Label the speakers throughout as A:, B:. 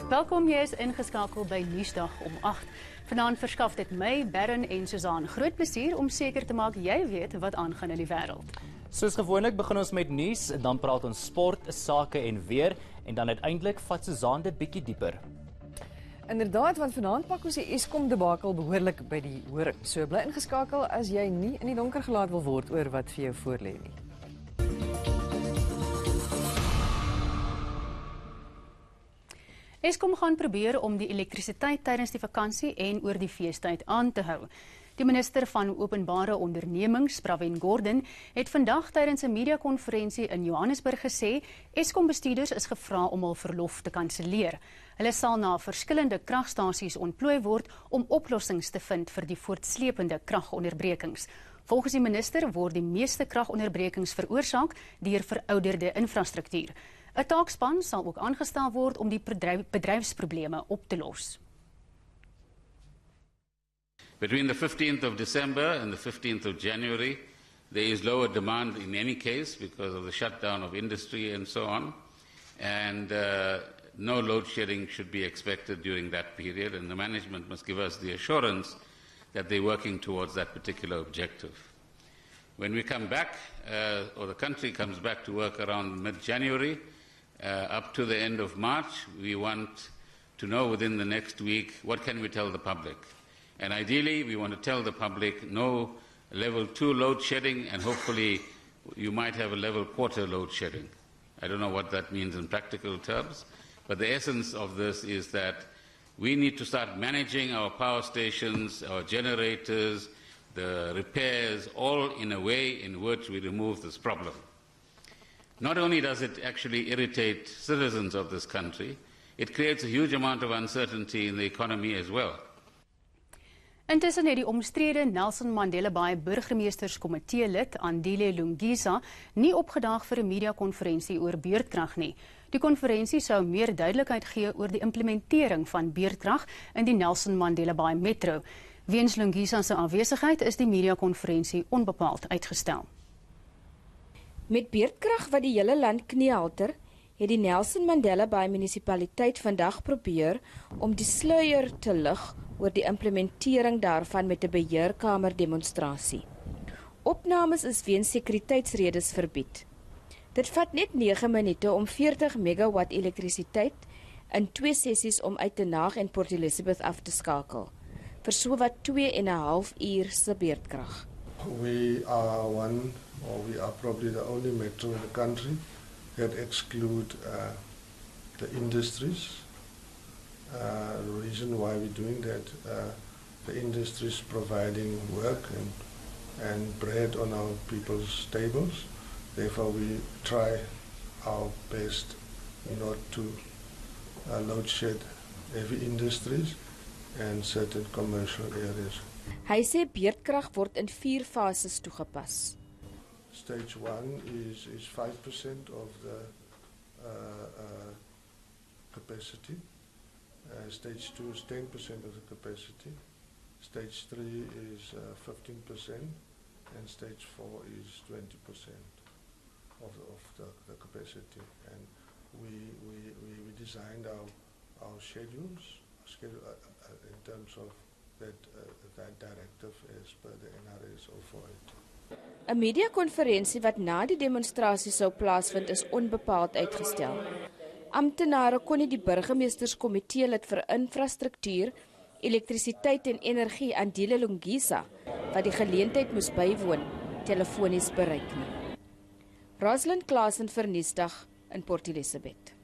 A: Welkom, jy is ingeskakel by Nuusdag om 8. Vanaand verskaf dit my, Barron en Suzanne groot plesier om seker te maak jy weet wat aangaan in die wêreld.
B: Soos gewoonlik begin ons met nuus, dan praat ons sport, sake en weer en dan uiteindelik vat Suzanne dit bietjie dieper.
C: Inderdaad, want vanaand pak ons die Eskom debakel behoorlik by die horing. So bly ingeskakel as jy nie in die donker gelaat wil word oor wat vir jou voorlê nie.
A: Eskom gaan probeer om die elektrisiteit tydens die vakansie en oor die feestyd aan te hou. Die minister van Openbare Ondernemings, Pravin Gordhan, het vandag tydens 'n mediakonferensie in Johannesburg gesê Eskom bestuurders is gevra om hul verlof te kanselleer. Hulle sal na verskillende kragstasies ontplooi word om oplossings te vind vir die voortslepende kragonderbrekings. Volgens die minister word die meeste kragonderbrekings veroorsaak deur verouderde infrastruktuur. 'n Taakspan sal ook aangestel word om die bedryfsprobleme op te los.
D: Between the 15th of December and the 15th of January, there is lower demand in any case because of the shutdown of industry and so on. And no load shedding should be expected during that period, and the management must give us the assurance that they're working towards that particular objective. When we come back, or the country comes back to work around mid-January, up to the end of March, we want to know within the next week what can we tell the public. And ideally, we want to tell the public no level 2 load shedding, and hopefully you might have a level quarter load shedding. I don't know what that means in practical terms, but the essence of this is that we need to start managing our power stations, our generators, the repairs, all in a way in which we remove this problem. Not only does it actually irritate citizens of this country, it creates a huge amount of uncertainty in the economy as well.
A: Intussen het die omstrede Nelson Mandela Bay burgemeesterskomitee lid Andile Lungisa nie opgedaag vir 'n mediakonferensie oor beurtkrag nie. Die konferensie sou meer duidelikheid gee oor die implementering van beurtkrag in die Nelson Mandela Bay metro. Weens Lungisa se afwesigheid is die mediakonferensie onbepaald uitgestel.
E: Met beurtkrag wat die hele land kniehalter, het die Nelson Mandela Bay munisipaliteit vandag probeer om die sluier te lig oor die implementering daarvan met 'n beheerkamer demonstrasie. Opnames is weens sekuriteitsredes verbied. Dit vat net 9 minute om 40 megawatt elektrisiteit in 2 sessies om uit Den Haag en Port Elizabeth af te skakel, vir sowat 2,5 uur se beurtkrag.
F: We are probably the only metro in the country that exclude the industries. The reason why we're doing that, the industries providing work and bread on our people's tables. Therefore, we try our best not to load shed heavy industries and certain commercial areas.
E: Hy sê beurtkrag word in 4 fases toegepas.
F: Stage 1 is 5% of the capacity. Stage 2 is 10% of the capacity. Stage 3 is 15%, and stage 4 is 20% of the capacity. And we designed our schedules in terms of that directive as per the NRS 08.
E: 'n Mediakonferensie wat na die demonstrasie sou plaasvind is onbepaald uitgestel. Amptenare kon nie die burgemeesterskomitee lid vir infrastruktuur, elektrisiteit en energie Andile Lungisa, wat die geleentheid moes bywoon, telefonies bereik nie. Rosalind Klaasen vir Nuusdag in Port Elizabeth.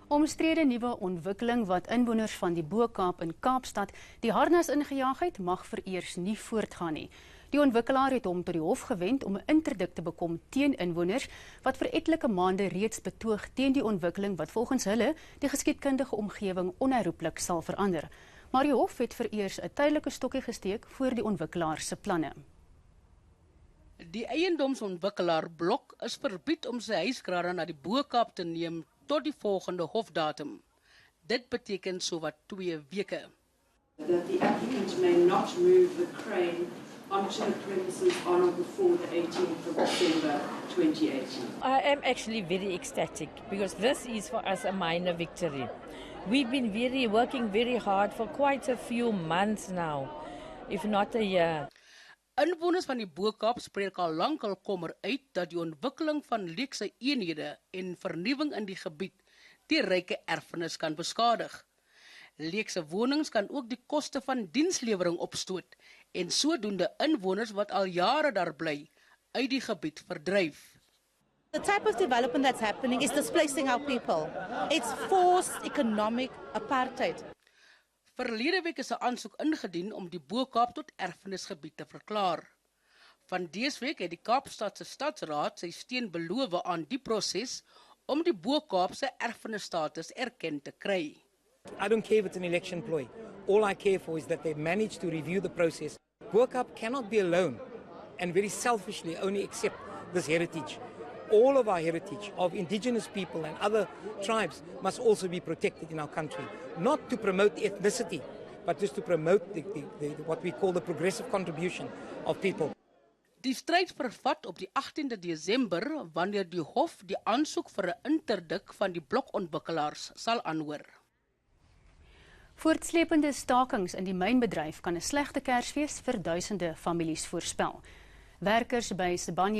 A: Omstrede nuwe ontwikkeling wat inwoners van die Bo-Kaap in Kaapstad die harnas ingejaag het, mag vereers nie voortgaan nie. Die ontwikkelaar het hom tot die hof gewend om 'n interdik te bekom teen inwoners wat vir etlike maande reeds betoog teen die ontwikkeling wat volgens hulle die geskiedkundige omgewing onherroepelik sal verander. Maar die hof het vereers 'n tydelike stokkie gesteek voor die ontwikkelaar se planne.
G: Die eiendomsontwikkelaar Blok is verbied om sy huisgrade na die Bo-Kaap te neem tot die volgende hofdatum. Dit beteken sowat 2 weke.
H: That the applicant may not move the crane onto the premises on or before the 18th of December 2018.
I: I am actually very ecstatic because this is for us a minor victory. We've been working very hard for quite a few months now, if not a year.
G: Inwoners van die Bo-Kaap spreek al lankal kommer uit dat die ontwikkeling van luukse eenhede en vernuwing in die gebied die ryke erfenis kan beskadig. Luukse wonings kan ook die koste van dienslewering opstoot en sodoende inwoners wat al jare daar bly uit die gebied verdryf.
J: The type of development that's happening is displacing our people. It's forced economic apartheid.
G: Verlede week is 'n aansoek ingedien om die Bo-Kaap tot erfenisgebied te verklaar. Van dese week het die Kaapstadse Stadsraad sy steun beloof aan die proses om die Bo-Kaap se erfenisstatus erken te kry.
K: I don't care if it's an election ploy. All I care for is that they've managed to review the process. Bo-Kaap cannot be alone and very selfishly only accept this heritage. All of our heritage of indigenous people and other tribes must also be protected in our country. Not to promote ethnicity, but just to promote what we call the progressive contribution of people.
G: Die stryd vervat op die 18de Desember wanneer die hof die aansoek vir 'n interdik van die blokontwikkelaars sal aanhoor.
A: Voortslepende stakings in die mynbedryf kan 'n slegte Kerfees vir duisende families voorspel. Werkers by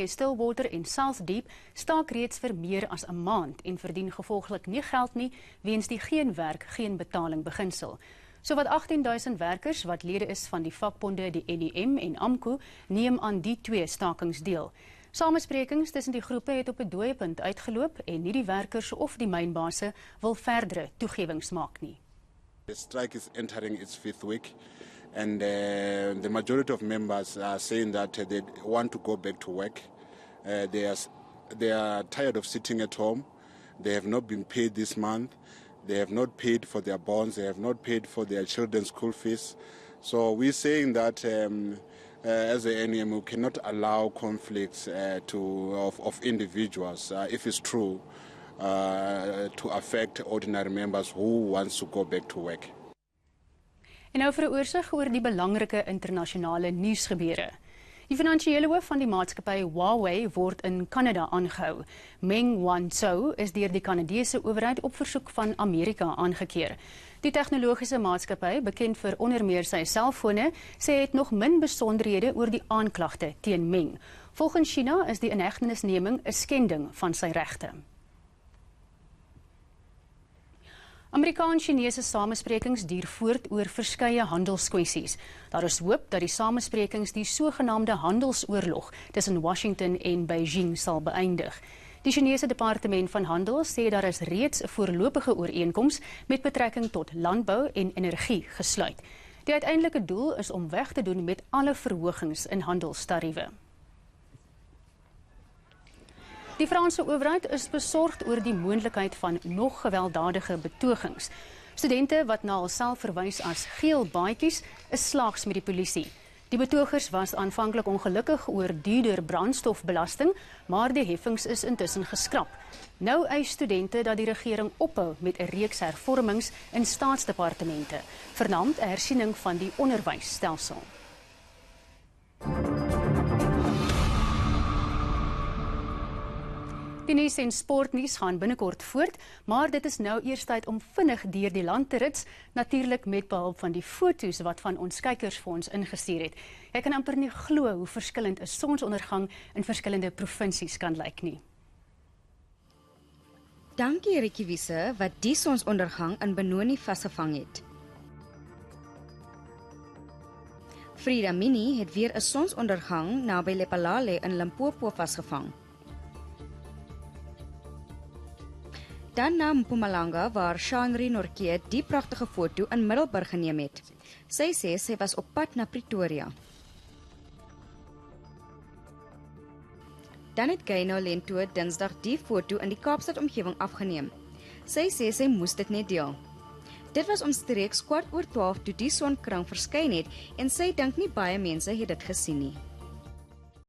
A: Stillwater en South Deep staak reeds vir meer as 'n maand en verdien gevolglik nie geld nie weens die geen werk, geen betaling beginsel. Sowat 18,000 werkers wat lede is van die vakbonde die NUM en AMKU neem aan die twee stakings deel. Samesprekings tussen die groepe het op 'n dooiepunt uitgeloop en nie die werkers of die mynbase wil verdere toegewings maak nie.
L: The strike is entering its 5th week. And the majority of members are saying that they want to go back to work. They are tired of sitting at home. They have not been paid this month. They have not paid for their bonds. They have not paid for their children's school fees. So we're saying that as a NUM, we cannot allow conflicts of individuals, if it's true, to affect ordinary members who wants to go back to work.
A: En nou vir 'n oorsig oor die belangrike internasionale nuusgebeure. Die finansiële hoof van die maatskappy Huawei word in Kanada aangehou. Meng Wanzhou is deur die Kanadese owerheid op versoek van Amerika aangekeer. Die tegnologiese maatskappy, bekend vir onder meer sy selfone, sê het nog min besonderhede oor die aanklagte teen Meng. Volgens China is die inhegtenisneming 'n skending van sy regte. Amerikaans-Chinese samesprekings duur voort oor verskeie handelskwessies. Daar is hoop dat die samesprekings die sogenaamde handelsoorlog tussen Washington en Beijing sal beëindig. Die Chinese departement van handel sê daar is reeds 'n voorlopige ooreenkoms met betrekking tot landbou en energie gesluit. Die uiteindelike doel is om weg te doen met alle verhogings in handelstariewe. Die Franse owerheid is besorgd oor die moontlikheid van nog gewelddadige betogings. Studente wat na hulself verwys as geel baadjies is slaags met die polisie. Die betogers was aanvanklik ongelukkig oor duurder brandstofbelasting, maar die heffings is intussen geskrap. Nou eis studente dat die regering ophou met 'n reeks hervormings in staatsdepartemente, vernaamd 'n hersiening van die onderwysstelsel. Die nuus en sportnuus gaan binnekort voort, maar dit is nou eers tyd om vinnig deur die land te rits, natuurlik met behulp van die foto's wat van ons kykers vir ons ingestuur het. Jy kan amper nie glo hoe verskillend 'n sonsondergang in verskillende provinsies kan lyk nie.
E: Dankie Rikkie Wiese wat die sonsondergang in Benoni vasgevang het. Frida Mini het weer 'n sonsondergang naby Lepalale in Limpopo vasgevang. Dan na Mpumalanga waar Shanri Norke die pragtige foto in Middelburg geneem het. Sy sê sy was op pad na Pretoria. Dan het Gaino Lento Dinsdag die foto in die Kaapstad omgewing afgeneem. Sy sê sy moes dit net deel. Dit was omstreeks 12:15 toe die sonkring verskyn het en sy dink nie baie mense het dit gesien nie.